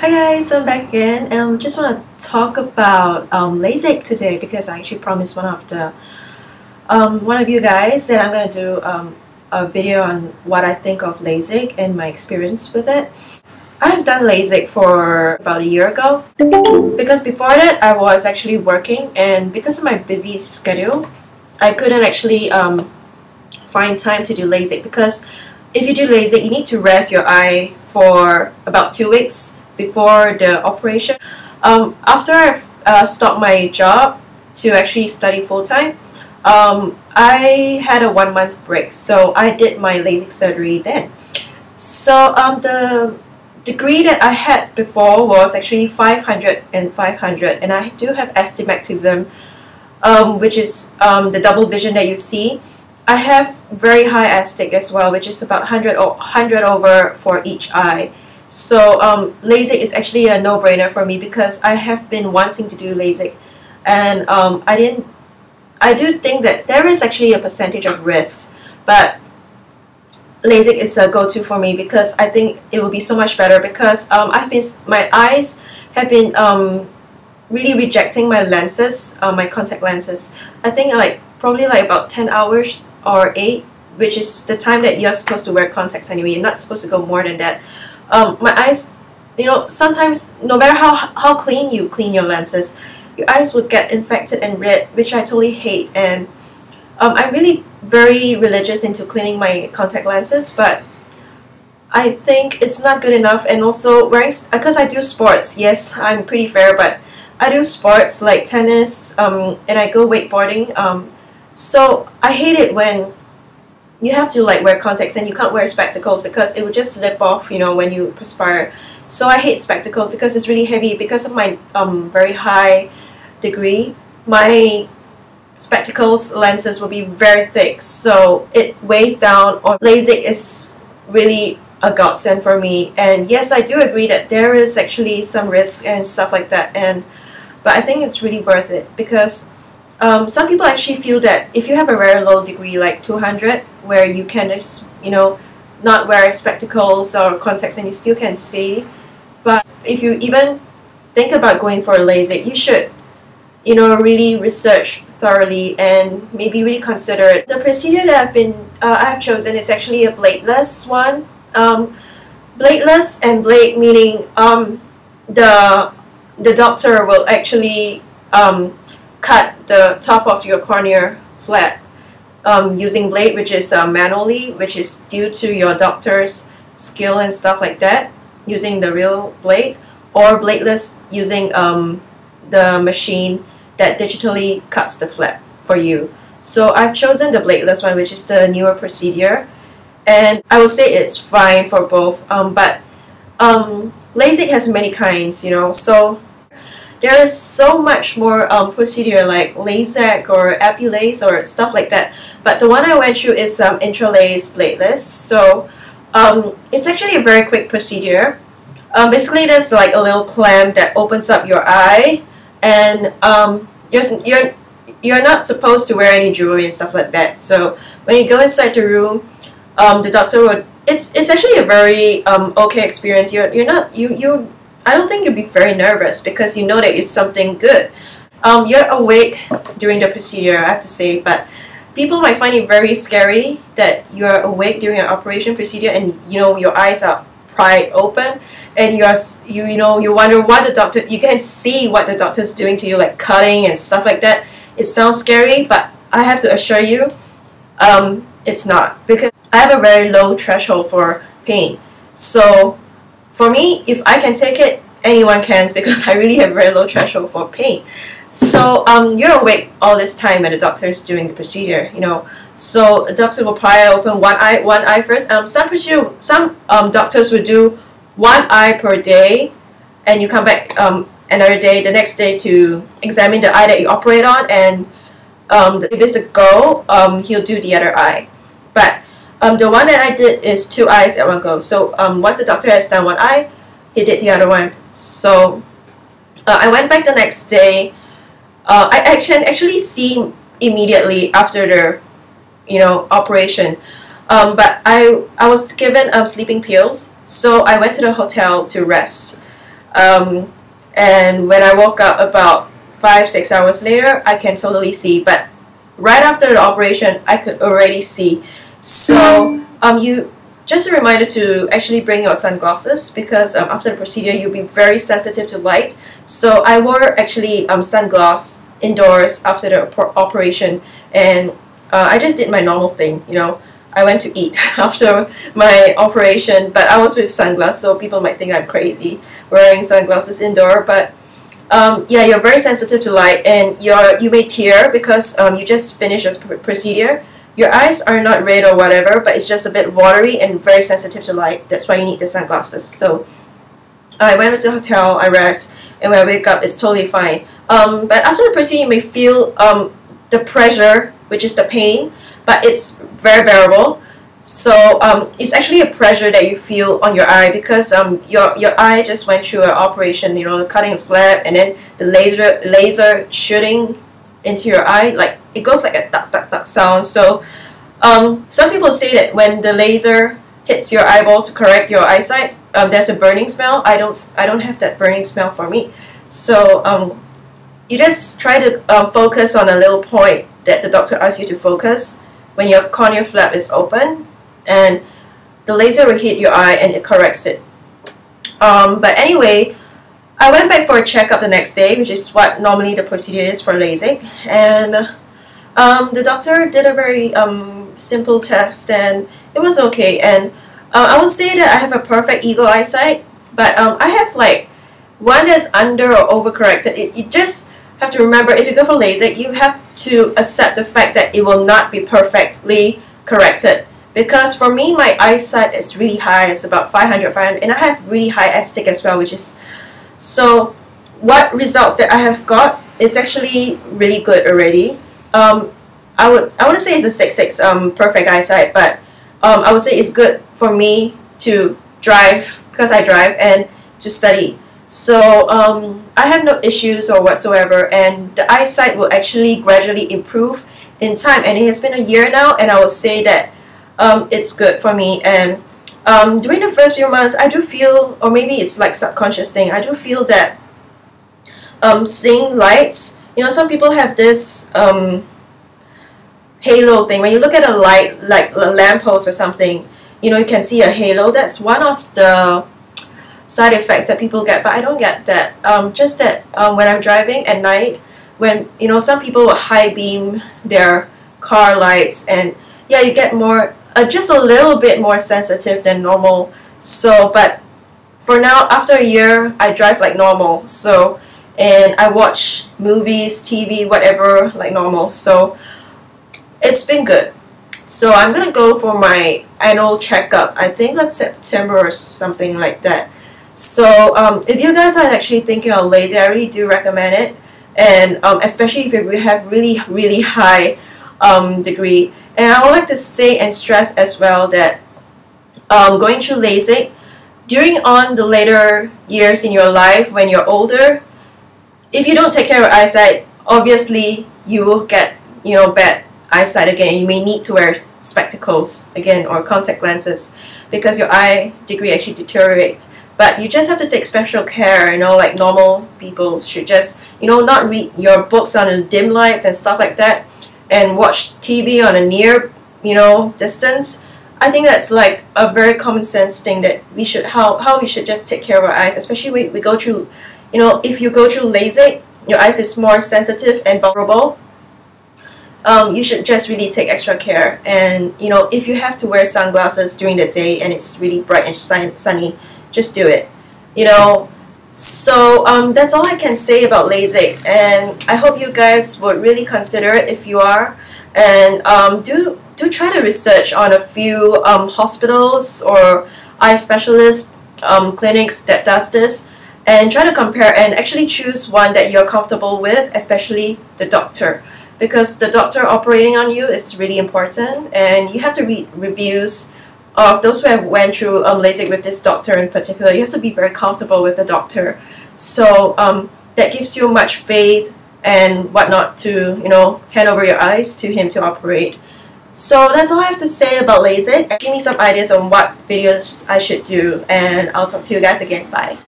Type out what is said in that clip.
Hi guys, I'm back again and just want to talk about LASIK today because I actually promised one of you guys that I'm going to do a video on what I think of LASIK and my experience with it. I've done LASIK for about a year ago because before that I was actually working, and because of my busy schedule I couldn't actually find time to do LASIK, because if you do LASIK you need to rest your eye for about 2 weeks before the operation. After I stopped my job to actually study full-time, I had a 1-month break, so I did my LASIK surgery then. So the degree that I had before was actually 500 and 500, and I do have astigmatism, which is the double vision that you see. I have very high astig as well, which is about 100 over for each eye. So LASIK is actually a no-brainer for me because I have been wanting to do LASIK, and I do think that there is actually a percentage of risks, but LASIK is a go-to for me because I think it will be so much better, because my eyes have been really rejecting my lenses, my contact lenses. I think probably about 10 hours or 8, which is the time that you're supposed to wear contacts anyway. You're not supposed to go more than that. My eyes, sometimes no matter how clean you clean your lenses, your eyes would get infected and red, which I totally hate. And I'm really very religious into cleaning my contact lenses, but I think it's not good enough. And also because I do sports, yes, I'm pretty fair, but I do sports like tennis, and I go wakeboarding, so I hate it when you have to wear contacts and you can't wear spectacles because it will just slip off, when you perspire. So I hate spectacles because it's really heavy. Because of my very high degree, my spectacles lenses will be very thick, so it weighs down. Or LASIK is really a godsend for me. And yes, I do agree that there is actually some risk and stuff like that, but I think it's really worth it, because some people actually feel that if you have a very low degree like 200, where you can just not wear spectacles or contacts and you still can see, but if you even think about going for a LASIK, you should really research thoroughly and maybe really consider it. The procedure that I've chosen is actually a bladeless one. Bladeless and blade meaning the doctor will actually cut the top of your cornea flat using blade, which is manually, which is due to your doctor's skill and stuff like that, using the real blade, or bladeless using the machine that digitally cuts the flap for you. So I've chosen the bladeless one, which is the newer procedure, and I would say it's fine for both, but LASIK has many kinds, so there is so much more procedure like LASIK or Epilase or stuff like that. But the one I went through is Intralase Bladeless. So it's actually a very quick procedure. Basically, there's a little clamp that opens up your eye, and you're not supposed to wear any jewelry and stuff like that. So when you go inside the room, the doctor would. It's actually a very okay experience. I don't think you'll be very nervous because you know that it's something good. You're awake during the procedure, I have to say, but people might find it very scary that you're awake during an operation procedure and your eyes are pried open, and you wonder what the doctor. You can see what the doctor's doing to you, like cutting and stuff like that. It sounds scary, but I have to assure you, it's not, because I have a very low threshold for pain. So for me, if I can take it, anyone can, because I really have a very low threshold for pain. So you're awake all this time when the doctor is doing the procedure, So the doctor will pry open one eye first. Some doctors will do one eye per day, and you come back another day, the next day, to examine the eye that you operate on, and if it's a go, he'll do the other eye. But the one that I did is 2 eyes at one go. So once the doctor has done one eye, he did the other one. So I went back the next day. I can actually see immediately after the operation. But I was given sleeping pills, so I went to the hotel to rest. and when I woke up about 5-6 hours later, I can totally see. But right after the operation, I could already see. So you just a reminder to actually bring your sunglasses, because after the procedure you'll be very sensitive to light. So I wore actually sunglasses indoors after the operation, and I just did my normal thing, you know. I went to eat after my operation, but I was with sunglasses, so people might think I'm crazy wearing sunglasses indoor. But yeah, you're very sensitive to light, and you may tear because you just finished your procedure. Your eyes are not red or whatever, but it's just a bit watery and very sensitive to light. That's why you need the sunglasses. So I went to the hotel, I rest, and when I wake up, it's totally fine. But after the procedure, you may feel the pressure, which is the pain, but it's very bearable. So it's actually a pressure that you feel on your eye, because your eye just went through an operation, you know, the cutting flap, and then the laser shooting into your eye, like it goes like a tak tak tak sound. So some people say that when the laser hits your eyeball to correct your eyesight, there's a burning smell. I don't have that burning smell for me. So you just try to focus on a little point that the doctor asks you to focus when your cornea flap is open, and the laser will hit your eye and it corrects it. But anyway, I went back for a checkup the next day, which is what normally the procedure is for LASIK, and the doctor did a very simple test, and it was okay. And I would say that I have a perfect eagle eyesight, but I have like one that's under or overcorrected. You just have to remember, if you go for LASIK, you have to accept the fact that it will not be perfectly corrected. Because for me, my eyesight is really high. It's about 500, and I have really high astig as well, which is so. What results that I have got, it's actually really good already. I wouldn't say it's a 6/6 perfect eyesight, but I would say it's good for me to drive, because I drive, and to study. So I have no issues or whatsoever, and the eyesight will actually gradually improve in time. And it has been a year now, and I would say that it's good for me. And during the first few months, I do feel, or maybe it's like subconscious thing, I do feel that seeing lights, you know, some people have this halo thing. When you look at a light, like a lamppost or something, you know, you can see a halo. That's one of the side effects that people get, but I don't get that. Just that when I'm driving at night, when, you know, some people will high beam their car lights, and yeah, you get more, just a little bit more sensitive than normal. So, but for now, after a year, I drive like normal. So, and I watch movies, TV, whatever, like normal. So it's been good. So I'm gonna go for my annual checkup. I think that's September or something like that. So if you guys are actually thinking of LASIK, I really do recommend it, and especially if you have really high degree. And I would like to say and stress as well that going through LASIK during the later years in your life, when you're older, if you don't take care of your eyesight, obviously you will get, you know, bad eyesight again. You may need to wear spectacles again or contact lenses, because your eye degree actually deteriorate. But you just have to take special care, you know, like normal people should just, you know, not read your books on a dim lights and stuff like that, and watch TV on a near, you know, distance. I think that's like a very common sense thing that we should, how we should just take care of our eyes, especially when we go through, you know, if you go through LASIK, your eyes is more sensitive and vulnerable. You should just really take extra care. And, you know, if you have to wear sunglasses during the day and it's really bright and sunny, just do it, you know. So that's all I can say about LASIK, and I hope you guys would really consider it if you are, and do try to research on a few hospitals or eye specialist clinics that does this, and try to compare and actually choose one that you're comfortable with, especially the doctor, because the doctor operating on you is really important, and you have to read reviews of those who have went through LASIK with this doctor in particular. You have to be very comfortable with the doctor. So that gives you much faith and whatnot to, you know, hand over your eyes to him to operate. So that's all I have to say about LASIK. Give me some ideas on what videos I should do, and I'll talk to you guys again. Bye.